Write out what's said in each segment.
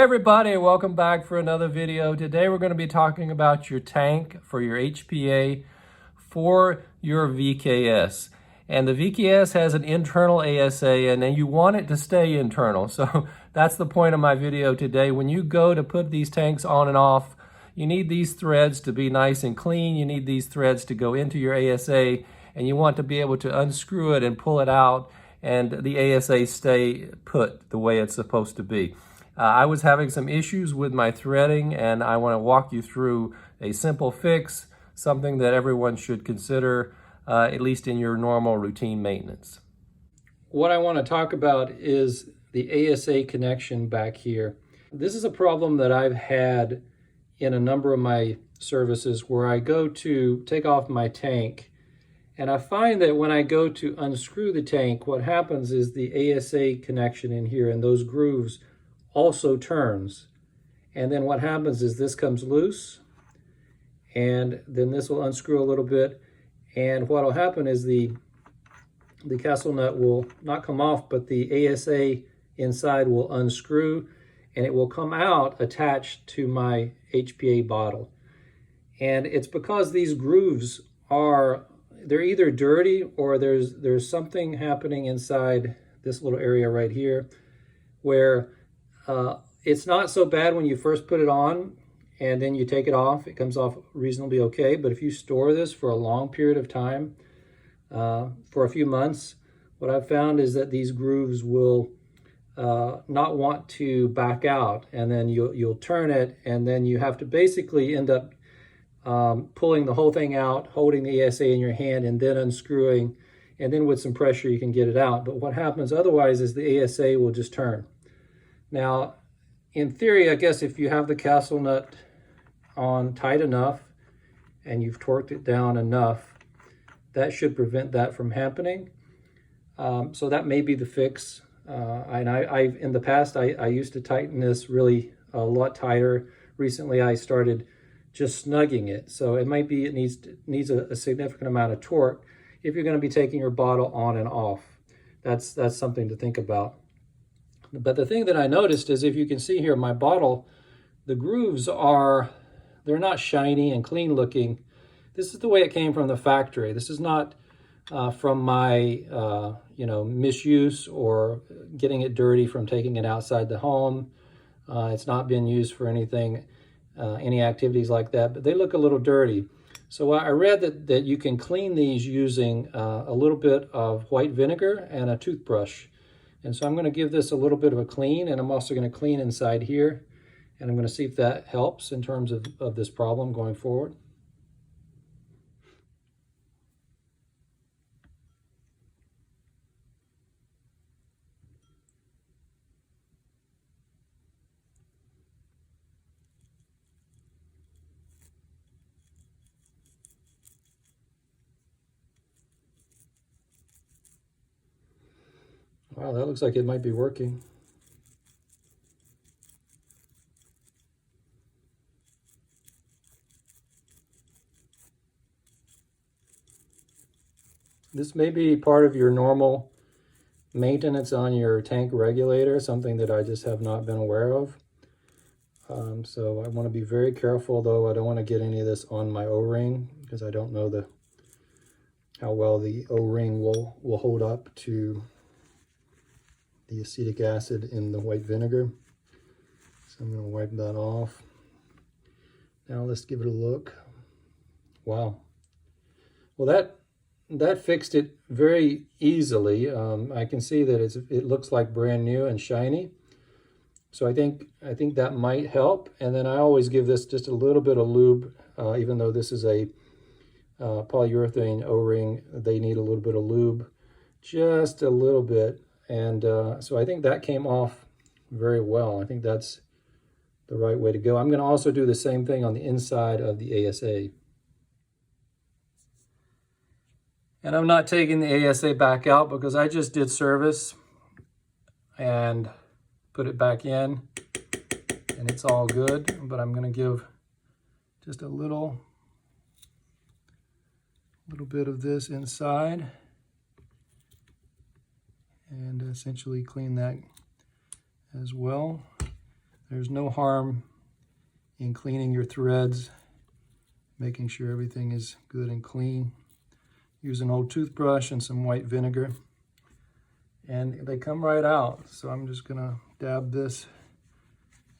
everybody, welcome back for another video. Today we're going to be talking about your tank for your HPA for your VKS. And the VKS has an internal ASA and then you want it to stay internal. So that's the point of my video today. When you go to put these tanks on and off, you need these threads to be nice and clean. You need these threads to go into your ASA and you want to be able to unscrew it and pull it out and the ASA stay put the way it's supposed to be. I was having some issues with my threading and I want to walk you through a simple fix, something that everyone should consider, at least in your normal routine maintenance. What I want to talk about is the ASA connection back here. This is a problem that I've had in a number of my services where I go to take off my tank and I find that when I go to unscrew the tank, what happens is the ASA connection in here and those grooves also turns, and then what happens is this comes loose and then this will unscrew a little bit, and what will happen is the castle nut will not come off, but the ASA inside will unscrew and it will come out attached to my HPA bottle. And it's because these grooves they're either dirty or there's something happening inside this little area right here where it's not so bad when you first put it on and then you take it off. It comes off reasonably okay. But if you store this for a long period of time, for a few months, what I've found is that these grooves will not want to back out, and then you'll turn it, and then you have to basically end up pulling the whole thing out, holding the ASA in your hand, and then unscrewing, and then with some pressure you can get it out. But what happens otherwise is the ASA will just turn. Now, in theory, I guess if you have the castle nut on tight enough and you've torqued it down enough, that should prevent that from happening. So that may be the fix. And in the past, I used to tighten this really a lot tighter. Recently, I started just snugging it. So it might be it needs a significant amount of torque if you're going to be taking your bottle on and off. That's something to think about. But the thing that I noticed is, if you can see here, my bottle, the grooves they're not shiny and clean looking. This is the way it came from the factory. This is not from my misuse or getting it dirty from taking it outside the home. It's not been used for anything, any activities like that, but they look a little dirty. So I read that you can clean these using a little bit of white vinegar and a toothbrush. And so I'm going to give this a little bit of a clean, and I'm also going to clean inside here. And I'm going to see if that helps in terms of this problem going forward. Wow, that looks like it might be working. This may be part of your normal maintenance on your tank regulator, something that I just have not been aware of. So I want to be very careful, though. I don't want to get any of this on my O-ring because I don't know how well the O-ring will hold up to the acetic acid in the white vinegar. So I'm going to wipe that off. Now let's give it a look. Wow. Well, that fixed it very easily. I can see that it looks like brand new and shiny. So I think that might help. And then I always give this just a little bit of lube, even though this is a polyurethane O-ring. They need a little bit of lube, just a little bit. And so I think that came off very well. I think that's the right way to go. I'm going to also do the same thing on the inside of the ASA. And I'm not taking the ASA back out because I just did service and put it back in and it's all good. But I'm going to give just a little bit of this inside and essentially clean that as well. There's no harm in cleaning your threads, making sure everything is good and clean. Use an old toothbrush and some white vinegar, and they come right out. So I'm just gonna dab this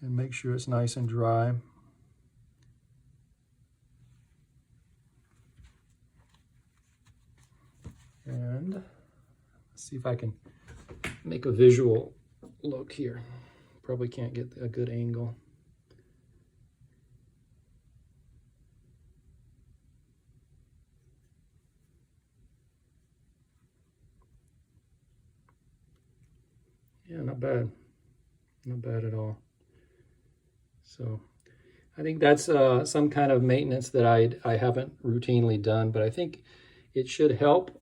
and make sure it's nice and dry. And let's see if I can make a visual look here. Probably can't get a good angle. Yeah, not bad. Not bad at all. So I think that's some kind of maintenance that I haven't routinely done, but I think it should help.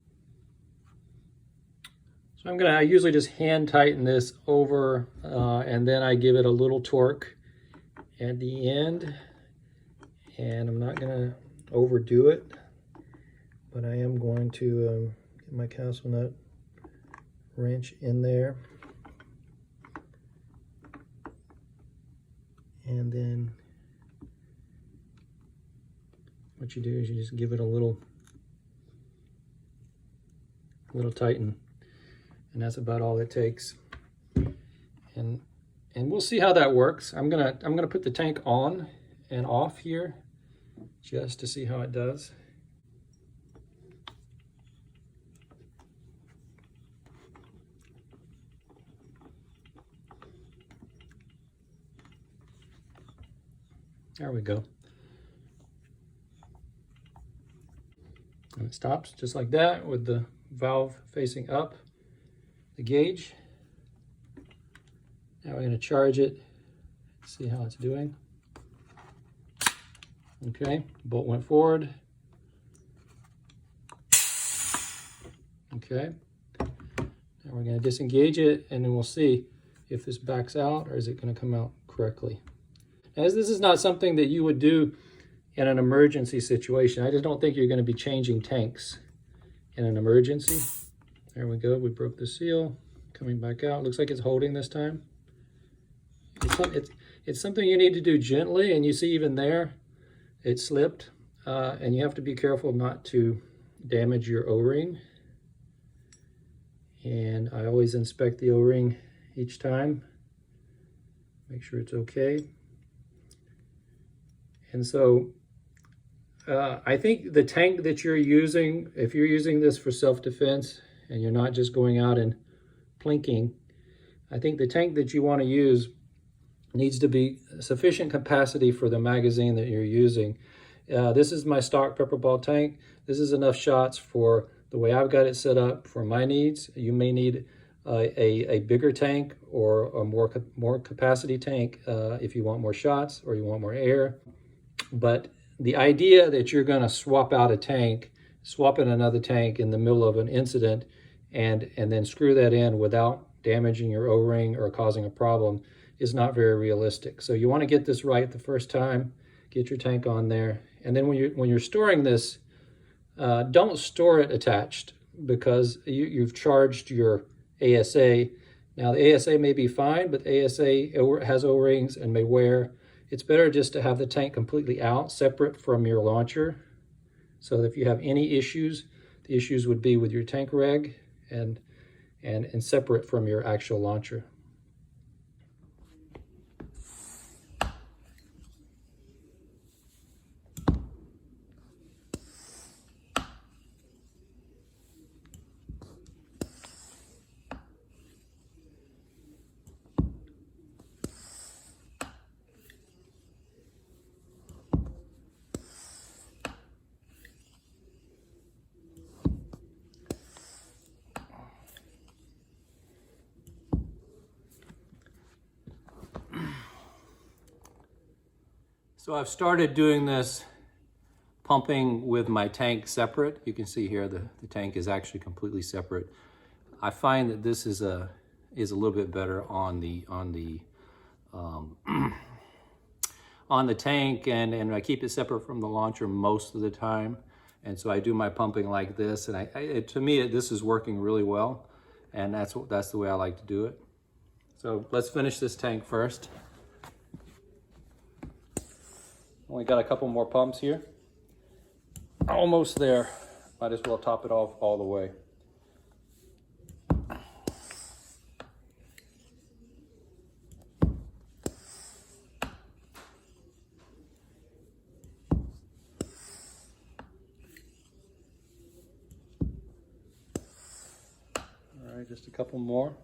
So I usually just hand tighten this over and then I give it a little torque at the end, and I'm not gonna overdo it, but I am going to get my castle nut wrench in there. And then what you do is you just give it a little tighten, and that's about all it takes. And we'll see how that works. I'm gonna put the tank on and off here just to see how it does. There we go. And it stops just like that with the valve facing up, the gauge. Now we're going to charge it, see how it's doing. Okay, bolt went forward. Okay, now we're going to disengage it, and then we'll see if this backs out or is it going to come out correctly. As this is not something that you would do in an emergency situation, I just don't think you're going to be changing tanks in an emergency. There we go, we broke the seal, coming back out. Looks like it's holding this time. It's something you need to do gently, and you see even there, it slipped, and you have to be careful not to damage your O-ring. And I always inspect the O-ring each time, make sure it's okay. And so I think the tank that you're using, if you're using this for self-defense and you're not just going out and plinking, I think the tank that you want to use needs to be sufficient capacity for the magazine that you're using. This is my stock Pepperball tank. This is enough shots for the way I've got it set up for my needs. You may need a bigger tank or a more capacity tank if you want more shots or you want more air. But the idea that you're going to swap out a tank, swap in another tank in the middle of an incident, and then screw that in without damaging your O-ring or causing a problem is not very realistic. So you want to get this right the first time, get your tank on there, and then when you're storing this, don't store it attached, because you've charged your ASA. Now the ASA may be fine, but the ASA has O-rings and may wear. It's better just to have the tank completely out, separate from your launcher, so that if you have any issues, the issues would be with your tank reg and separate from your actual launcher. So I've started doing this pumping with my tank separate. You can see here the tank is actually completely separate. I find that this is a little bit better on the tank, and I keep it separate from the launcher most of the time. And so I do my pumping like this, and to me this is working really well, and that's the way I like to do it. So let's finish this tank first. Only got a couple more pumps here. Almost there. Might as well top it off all the way. All right, just a couple more.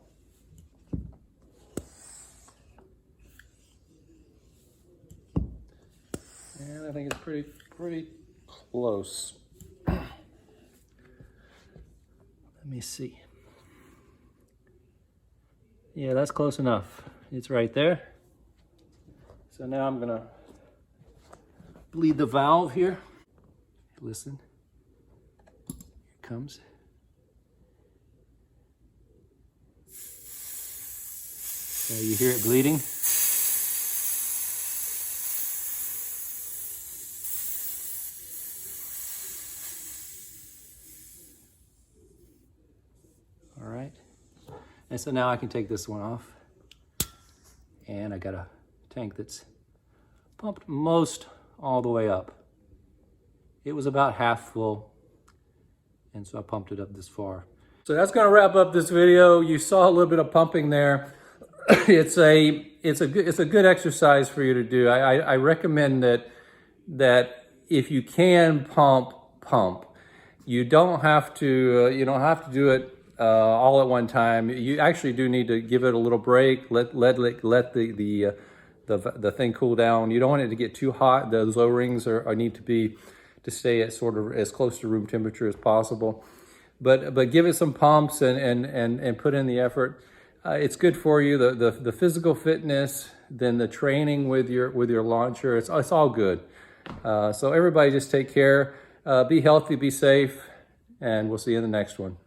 And I think it's pretty close. Let me see. Yeah, that's close enough. It's right there. So now I'm gonna bleed the valve here. Listen. Here it comes. So you hear it bleeding. All right. And so now I can take this one off. And I got a tank that's pumped most all the way up. It was about half full, and so I pumped it up this far. So that's gonna wrap up this video. You saw a little bit of pumping there. It's a good exercise for you to do. I recommend that if you can pump. You don't have to do it all at one time. You actually do need to give it a little break. Let the thing cool down. You don't want it to get too hot. Those O-rings need to stay at sort of as close to room temperature as possible. But give it some pumps and put in the effort. It's good for you. The physical fitness, then the training with your launcher. It's all good. So everybody just take care. Be healthy. Be safe. And we'll see you in the next one.